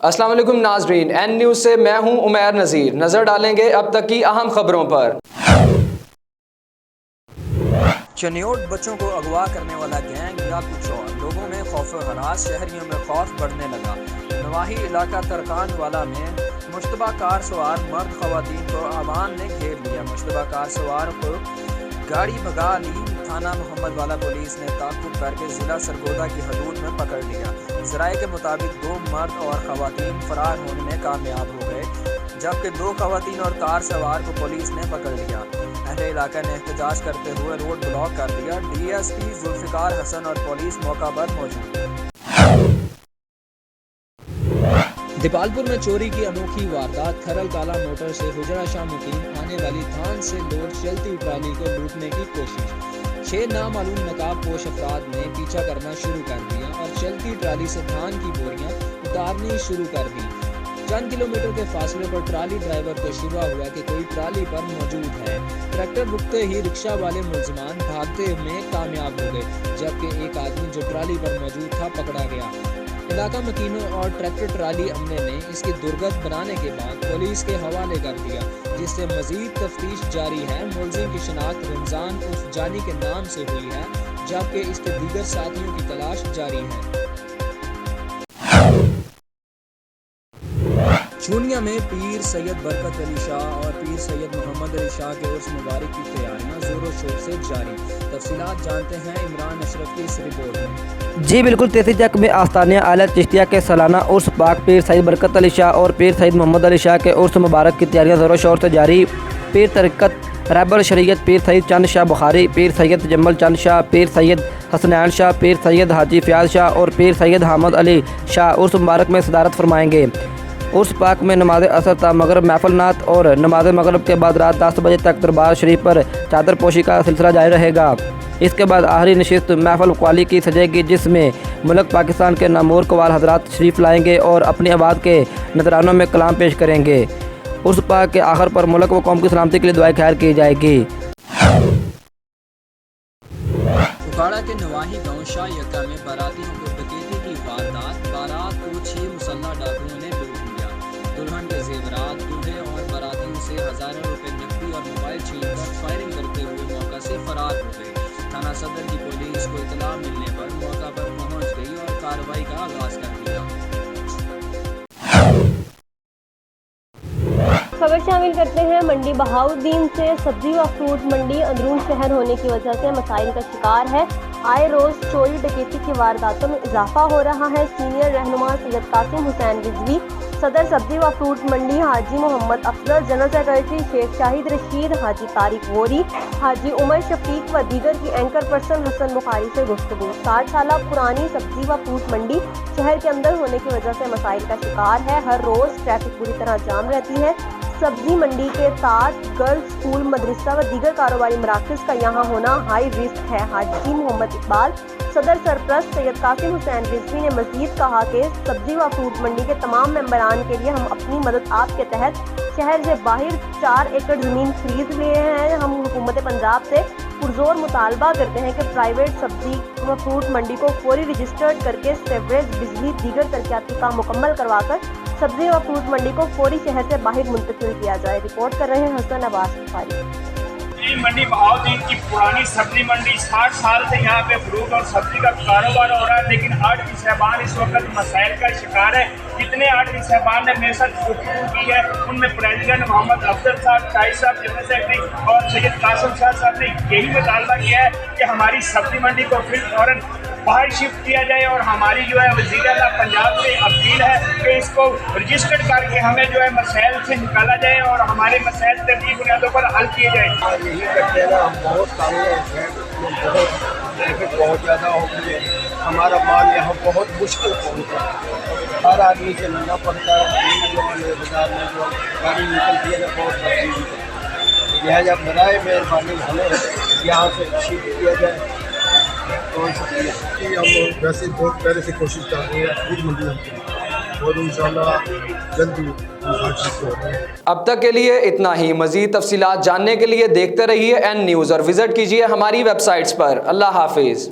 अस्सलाम वालेकुम नाज़रीन, एन न्यूज़ से मैं हूं उमैर नज़ीर। नज़र डालेंगे अब तक की अहम खबरों पर। चनियोट बच्चों को अगवा करने वाला गैंग या कुछ और, लोगों में खौफ हरास, शहरियों में खौफ बढ़ने लगा। नवाही इलाका तरकान वाला में मुश्तबा कार सवार मर्द खवातीन को अवाम ने घेर लिया। मुश्तबा कार सवार को गाड़ी भगा ली। थाना मोहम्मद वाला पुलिस ने ताक़ुब करके ज़िला सरगोदा की हदूद में पकड़ लिया। ज़राए के मुताबिक 2 मर्द और खवातीन फरार होने में कामयाब हो गए, जबकि 2 खवातीन और कार सवार को पुलिस ने पकड़ लिया। अहले इलाका ने एहतजाज करते हुए रोड ब्लॉक कर दिया। DSP जुल्फ़िकार हसन और पुलिस मौका पर मौजूद। दीपालपुर में चोरी की अनोखी वारदात। खरल काला मोटर से हुजरा शाह मुकीम आने वाली थान से लोड चलती ट्राली को लूटने की कोशिश। 6 नामालूम नकाब पोश अफराद ने पीछा करना शुरू कर दिया और चलती ट्राली से धान की बोरियां उतारनी शुरू कर दी। चंद किलोमीटर के फासले पर ट्राली ड्राइवर को शुबा हुआ कि कोई ट्राली पर मौजूद है। ट्रैक्टर रुकते ही रिक्शा वाले मुलजमान भागते में कामयाब हो गए, जबकि एक आदमी जो ट्राली पर मौजूद था पकड़ा गया। इलाका मकीनों और ट्रैक्टर ट्राली अमले ने इसकी दुर्गत बनाने के बाद पुलिस के हवाले कर दिया, जिससे मजीद तफ्तीश जारी है। मुलजिम की शिनाख्त रमजान उर्फ जानी के नाम से हुई है, जबकि इसके दीगर साथियों की तलाश जारी है। चूनिया में पीर सैयद बरकत अली शाह और पीर सैयद मोहम्मद अली शाह के उर्स मुबारक की तैयारियां जोरों शोर से जारी। तफसीलात जानते हैं इमरान अशरफ की इस रिपोर्ट में। जी बिल्कुल, 33 चक में आस्तानिया आला चिश्तिया के सालाना उर्स पाक पीर सैयद बरकत अली शाह और पीर सैयद मोहम्मद अली शाह के उर्स मुबारक की तैयारियां जोरों शोर से जारी। पीर तरीक़त रहबर शरीयत पीर सैयद चंद शाह बुखारी, पीर सैयद जम्मल चंद शाह, पीर सैयद हसनैन शाह, पीर सैयद हाजी फ़याज़ शाह और पीर सैयद हामिद अली शाह उर्स मुबारक में सदारत फरमाएंगे। उर्स पाक में नमाज असर ता मगरब महफल नात और नमाज मगरब के बाद रात 10 बजे तक दरबार शरीफ पर चादर पोशी का सिलसिला जारी रहेगा। इसके बाद आखिरी नशिस्त महफल क्वाली की सजेगी, जिसमें मुल्क पाकिस्तान के नामूर कवाल हजरात शरीफ लाएंगे और अपनी आबाद के नजरानों में कलाम पेश करेंगे। उर्स पाक के आखिर पर मुल्क व कौम की सलामती के लिए दुआ खैर की जाएगी। उकाड़ा के नवाही गांव शाह यक्का में बारातियों को डकैती की वारदात। बारात को 6 मुसल्लह डाकुओं ने लूट लिया। दुल्हन के जेवरात, दूल्हे और बारातियों से हजारों रुपए नकदी और मोबाइल छीनकर फायरिंग करते हुए मौका से फरार हो गए। थाना सदर की पुलिस को इतला मिलने पर मौका पर पहुंच गई और कार्रवाई का आगाज कर दिया। खबर शामिल करते हैं मंडी बहाउद्दीन से। सब्जी व फ्रूट मंडी अंदरून शहर होने की वजह से मसाइल का शिकार है। आए रोज चोरी डकैती की वारदातों में इजाफा हो रहा है। सीनियर रहनुमा सैयद कासिम हुसैन रिजवी, सदर सब्जी व फ्रूट मंडी हाजी मोहम्मद अफजल, जनरल सेक्रेटरी शेख शाहिद रशीद, हाजी तारिक वोरी, हाजी उमर शफीक व दीगर की एंकर पर्सन हसन बुखारी से गुफ्तगू। 60 साल पुरानी सब्जी व फ्रूट मंडी शहर के अंदर होने की वजह से मसाइल का शिकार है। हर रोज ट्रैफिक बुरी तरह जाम रहती है। सब्जी मंडी के साथ गर्ल्स स्कूल, मदरसा व दीगर कारोबारी मराकज़ का यहाँ होना हाई रिस्क है। हाजी मोहम्मद इकबाल, सदर सरप्रस्त सैयद कासिम हुसैन रिजवी ने मजीद कहा कि सब्जी व फ्रूट मंडी के तमाम मेंबरान के लिए हम अपनी मदद आप के तहत शहर से बाहर 4 एकड़ ज़मीन खरीद लिए हैं। हम हुकूमत पंजाब से पुरजोर मुतालबा करते हैं कि प्राइवेट सब्जी व फ्रूट मंडी को फौरी रजिस्टर्ड करके सेवरेज, बिजली, दीगर तरक्याती काम मुकम्मल करवाकर सब्जी व फ्रूट मंडी को फौरी शहर से बाहर मुंतकिल किया जाए। रिपोर्ट कर रहे हैं हसन अब्बास बुखारी। मंडी बहाउद्दीन की पुरानी सब्जी मंडी 60 साल से यहाँ पे फ्रूट और सब्जी का कारोबार हो रहा है, लेकिन आठवीं साहबान इस वक्त मसाइल का शिकार है। जितने आठवीं साहबान ने मेरे साथ गुफ्तगू की है, उनमें प्रेसिडेंट मोहम्मद अफजल साहब, शाहिद साहब जनरल सेक्रेटरी और सैयद कासिम साहब ने यही मुतालबा किया है कि हमारी सब्जी मंडी को फिर फौरन बाहर शिफ्ट किया जाए। और हमारी जो है वज़ीर आला पंजाब से अपील है कि इसको रजिस्टर्ड करके हमें जो है मसाइल से निकाला जाए और हमारे मसाइल तरतीब बुनियादों पर हल किए जाए। यही करते हैं, हम बहुत ट्रैफिक बहुत ज़्यादा हो गई है। हमारा माल यहाँ बहुत मुश्किल पहुँचा है, हर आदमी से लेना पड़ता है। जो बाजार में जो गाड़ी निकलती है बहुत तकलीफ है। यह जब बराए मेहरबानी हमें यहाँ से शिफ्ट किया जाए तो हम वैसे बहुत पहले से कोशिश कर रहे हैं फ्रूट मंडी और इंशाल्लाह जल्दी होगा। अब तक के लिए इतना ही। मज़ीद तफसीलात जानने के लिए देखते रहिए एन न्यूज़ और विज़िट कीजिए हमारी वेबसाइट्स पर। अल्लाह हाफिज़।